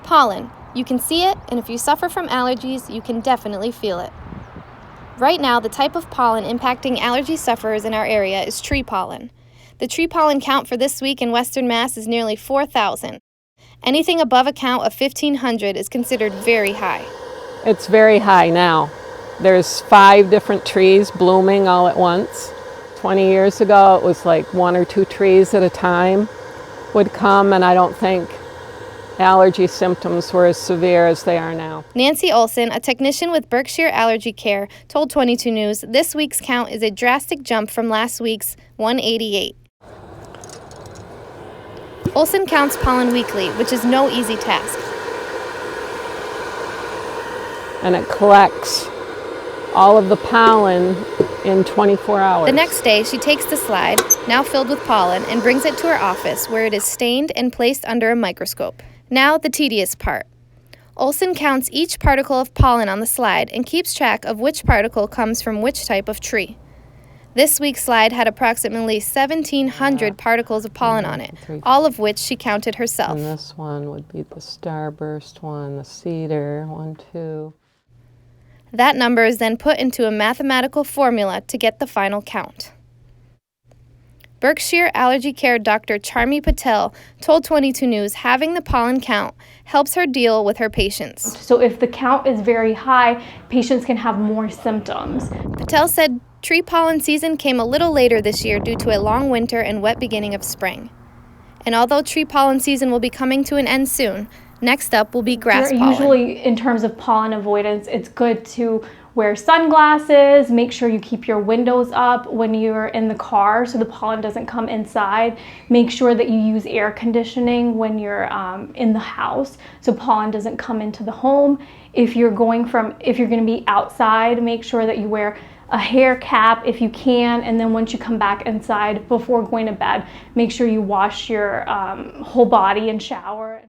Pollen. You can see it, and if you suffer from allergies, you can definitely feel it. Right now, the type of pollen impacting allergy sufferers in our area is tree pollen. The tree pollen count for this week in Western Mass is nearly 4,000. Anything above a count of 1,500 is considered very high. It's very high now. There's 5 different trees blooming all at once. 20 years ago, it was like 1 or 2 trees at a time would come, and I don't think allergy symptoms were as severe as they are now. Nancy Olson, a technician with Berkshire Allergy Care, told 22 News this week's count is a drastic jump from last week's 188. Olson counts pollen weekly, which is no easy task. And it collects all of the pollen in 24 hours. The next day, she takes the slide, now filled with pollen, and brings it to her office, where it is stained and placed under a microscope. Now, the tedious part. Olson counts each particle of pollen on the slide and keeps track of which particle comes from which type of tree. This week's slide had approximately 1,700 particles of pollen on it, all of which she counted herself. And this one would be the starburst one, the cedar, 1, 2. That number is then put into a mathematical formula to get the final count. Berkshire Allergy Care Dr. Charmi Patel told 22 News having the pollen count helps her deal with her patients. So if the count is very high, patients can have more symptoms. Patel said tree pollen season came a little later this year due to a long winter and wet beginning of spring. And although tree pollen season will be coming to an end soon, next up will be grass pollen. Usually, in terms of pollen avoidance, it's good to wear sunglasses, make sure you keep your windows up when you're in the car so the pollen doesn't come inside. Make sure that you use air conditioning when you're in the house so pollen doesn't come into the home. If you're going to be outside, make sure that you wear a hair cap if you can, and then once you come back inside before going to bed, make sure you wash your whole body and shower.